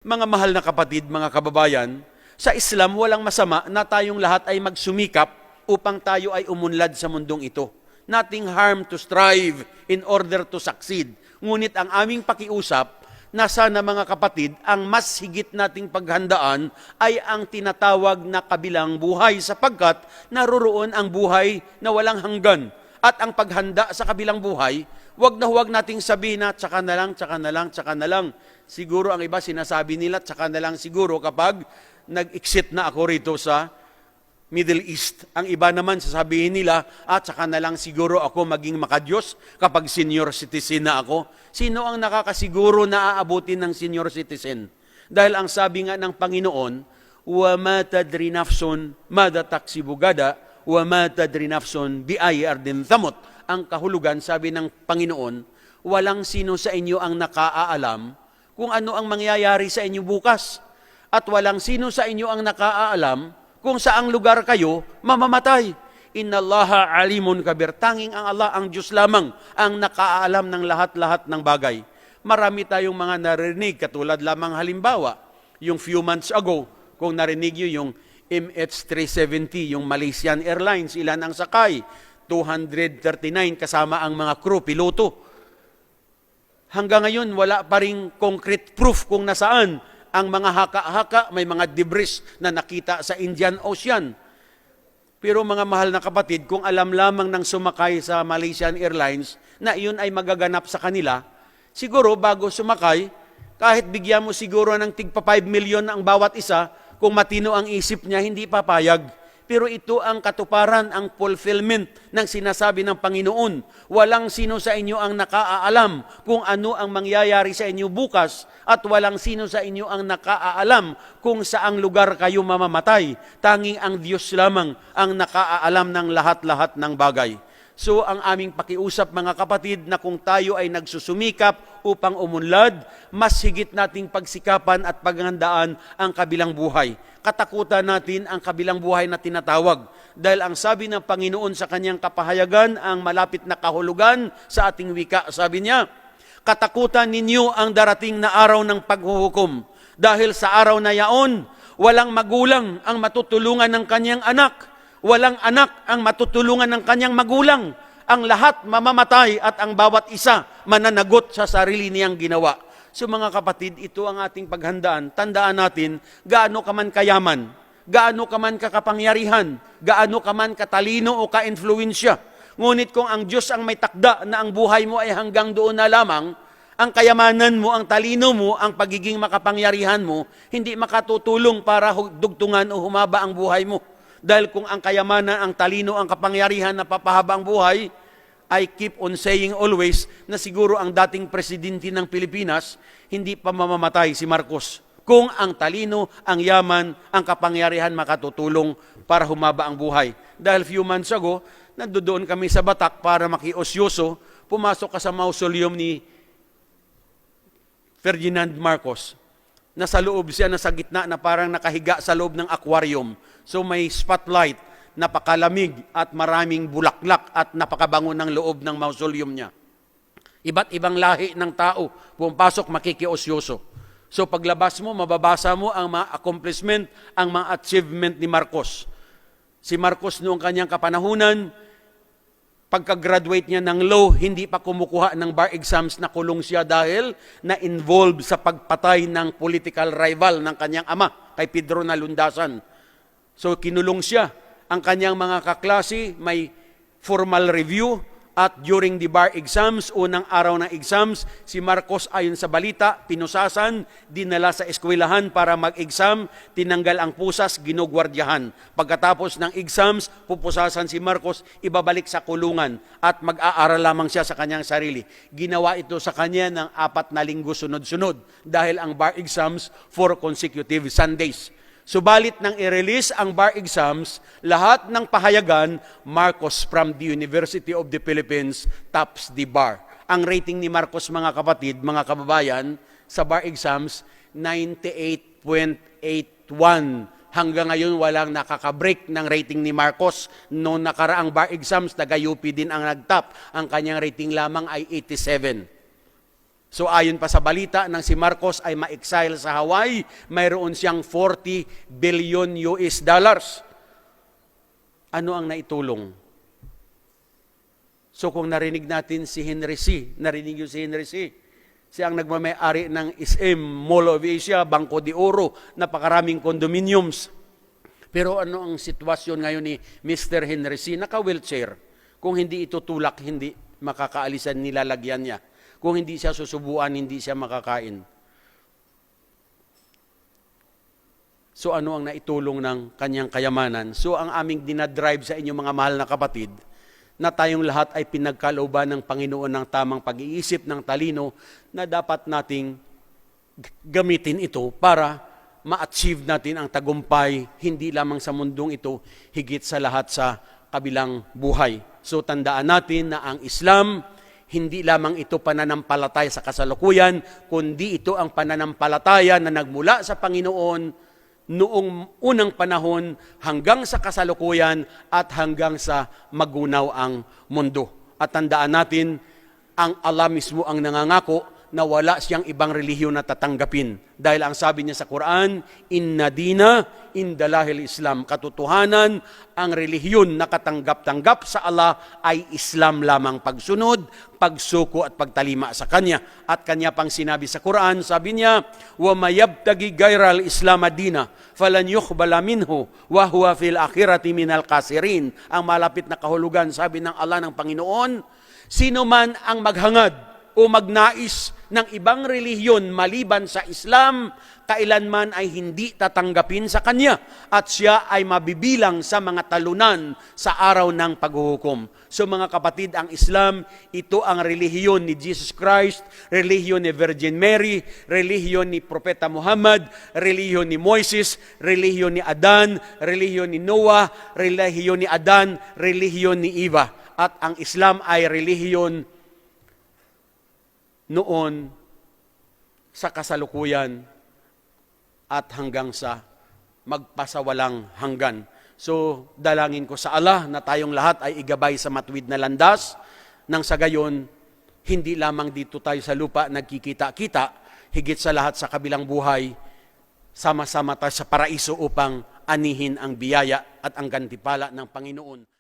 Mga mahal na kapatid, mga kababayan, sa Islam walang masama na tayong lahat ay magsumikap upang tayo ay umunlad sa mundong ito. Nothing harm to strive in order to succeed. Ngunit ang aming pakiusap na sana mga kapatid, ang mas higit nating paghandaan ay ang tinatawag na kabilang buhay sapagkat naroroon ang buhay na walang hanggan. At ang paghanda sa kabilang buhay, huwag nating sabihin na tsaka na lang, tsaka na lang, tsaka na lang. Siguro ang iba sinasabi nila, tsaka na lang siguro kapag nag-exit na ako rito sa Middle East. Ang iba naman sasabihin nila, tsaka na lang siguro ako maging makadiyos kapag senior citizen na ako. Sino ang nakakasiguro na aabutin ng senior citizen? Dahil ang sabi nga ng Panginoon, وَمَا تَدْرِ نَفْسٌ مَاذَا تَكْسِبُ غَدًا وَمَا تَدْرِ نَفْسٌ بِأَيِّ أَرْضٍ تَمُوتُ. Ang kahulugan, sabi ng Panginoon, walang sino sa inyo ang nakaalam kung ano ang mangyayari sa inyo bukas. At walang sino sa inyo ang nakaalam kung saang lugar kayo mamamatay. Innallaha alimun kabir. Tanging ang Allah, ang Diyos lamang, ang nakaalam ng lahat-lahat ng bagay. Marami tayong mga narinig, katulad lamang halimbawa, yung few months ago, kung narinig nyo yung MH370, yung Malaysian Airlines, ilan ang sakay? 239 kasama ang mga crew, piloto. Hanggang ngayon, wala pa ring concrete proof kung nasaan ang mga haka-haka, may mga debris na nakita sa Indian Ocean. Pero mga mahal na kapatid, kung alam lamang ng sumakay sa Malaysian Airlines na iyon ay magaganap sa kanila, siguro bago sumakay, kahit bigyan mo siguro ng tigpa 5 million ang bawat isa, kung matino ang isip niya, hindi papayag. Pero ito ang katuparan, ang fulfillment ng sinasabi ng Panginoon. Walang sino sa inyo ang nakaalam kung ano ang mangyayari sa inyo bukas at walang sino sa inyo ang nakaalam kung saang lugar kayo mamamatay. Tanging ang Diyos lamang ang nakaalam ng lahat-lahat ng bagay. So ang aming pakiusap mga kapatid na kung tayo ay nagsusumikap upang umunlad, mas higit nating pagsikapan at paghandaan ang kabilang buhay. Katakutan natin ang kabilang buhay na tinatawag. Dahil ang sabi ng Panginoon sa kanyang kapahayagan, ang malapit na kahulugan sa ating wika, sabi niya, katakutan ninyo ang darating na araw ng paghuhukom. Dahil sa araw na yaon, walang magulang ang matutulungan ng kanyang anak. Walang anak ang matutulungan ng kanyang magulang. Ang lahat mamamatay at ang bawat isa mananagot sa sarili niyang ginawa. So mga kapatid, ito ang ating paghandaan. Tandaan natin, gaano ka man kayaman, gaano ka man kakapangyarihan, gaano ka man katalino o ka-influensya. Ngunit kung ang Diyos ang may takda na ang buhay mo ay hanggang doon na lamang, ang kayamanan mo, ang talino mo, ang pagiging makapangyarihan mo, hindi makatutulong para dugtungan o humaba ang buhay mo. Dahil kung ang kayamanan, ang talino, ang kapangyarihan na papahabang buhay, I keep on saying always na siguro ang dating presidente ng Pilipinas, hindi pa mamamatay si Marcos. Kung ang talino, ang yaman, ang kapangyarihan makatutulong para humaba ang buhay. Dahil few months ago, nandoon kami sa Batak para makiosyoso, pumasok ka sa mausoleum ni Ferdinand Marcos. Nasa loob siya, nasa gitna na parang nakahiga sa loob ng aquarium. So may spotlight, napakalamig at maraming bulaklak at napakabango ng loob ng mausoleum niya. Iba't ibang lahi ng tao, pumapasok makikiosyoso. So paglabas mo, mababasa mo ang mga accomplishment, ang mga achievement ni Marcos. Si Marcos noong kanyang kapanahunan, pagka-graduate niya ng law, hindi pa kumukuha ng bar exams, na kulong siya dahil na-involved sa pagpatay ng political rival ng kanyang ama, kay Pedro Nalundasan. So kinulong siya. Ang kanyang mga kaklase may formal review at during the bar exams, unang araw ng exams, si Marcos ayon sa balita, pinusasan, dinala sa eskwelahan para mag-exam, tinanggal ang pusas, ginugwardyahan. Pagkatapos ng exams, pupusasan si Marcos, ibabalik sa kulungan at mag-aaral lamang siya sa kanyang sarili. Ginawa ito sa kanya ng 4 na linggo sunod-sunod dahil ang bar exams 4 consecutive Sundays. Subalit nang i-release ang bar exams, lahat ng pahayagan, Marcos from the University of the Philippines tops the bar. Ang rating ni Marcos, mga kapatid, mga kababayan, sa bar exams, 98.81. Hanggang ngayon, walang nakaka-break ng rating ni Marcos. Noong nakaraang bar exams, taga-UP din ang nag-top. Ang kanyang rating lamang ay 87. So ayon pa sa balita nang si Marcos ay ma-exile sa Hawaii, mayroon siyang 40 billion US dollars. Ano ang naitulong? So kung narinig natin si Henry C., narinig yung si Henry C., siya ang nagmamay-ari ng SM, Mall of Asia, Bangko de Oro, napakaraming condominiums. Pero ano ang sitwasyon ngayon ni Mr. Henry C.? Naka-wheelchair. Kung hindi itutulak, hindi makakaalisan, nilalagyan niya. Kung hindi siya susubuan, hindi siya makakain. So ano ang naitulong ng kanyang kayamanan? So ang aming dinadrive sa inyo mga mahal na kapatid, na tayong lahat ay pinagkalooban ng Panginoon ng tamang pag-iisip, ng talino, na dapat nating gamitin ito para ma-achieve natin ang tagumpay, hindi lamang sa mundong ito, higit sa lahat sa kabilang buhay. So tandaan natin na ang Islam, hindi lamang ito pananampalataya sa kasalukuyan, kundi ito ang pananampalataya na nagmula sa Panginoon noong unang panahon hanggang sa kasalukuyan at hanggang sa magunaw ang mundo. At tandaan natin, ang Allah mismo ang nangangako na wala siyang ibang relihiyon na tatanggapin. Dahil ang sabi niya sa Quran, Inna dina indalahil Islam. Katotohanan, ang relihiyon na katanggap-tanggap sa Allah ay Islam lamang, pagsunod, pagsuko at pagtalima sa Kanya. At Kanya pang sinabi sa Quran, sabi niya, wa mayabtagi gairal Islam adina, falan yukhbala minhu, wa huwa fil akhirati minal kasirin. Ang malapit na kahulugan, sabi ng Allah ng Panginoon, sino man ang maghangad o magnais ng ibang relihiyon maliban sa Islam, kailanman ay hindi tatanggapin sa Kanya at siya ay mabibilang sa mga talunan sa araw ng paghuhukom. So mga kapatid, ang Islam, ito ang relihiyon ni Jesus Christ, relihiyon ni Virgin Mary, relihiyon ni Propeta Muhammad, relihiyon ni Moises, relihiyon ni Adan, relihiyon ni Noah, relihiyon ni Adan, relihiyon ni Eva. At ang Islam ay relihiyon noon sa kasalukuyan at hanggang sa magpasawalang hanggan. So, dalangin ko sa Allah na tayong lahat ay igabay sa matuwid na landas, nang sa gayon, hindi lamang dito tayo sa lupa nagkikita-kita, higit sa lahat sa kabilang buhay, sama-sama tayo sa paraiso upang anihin ang biyaya at ang gantimpala ng Panginoon.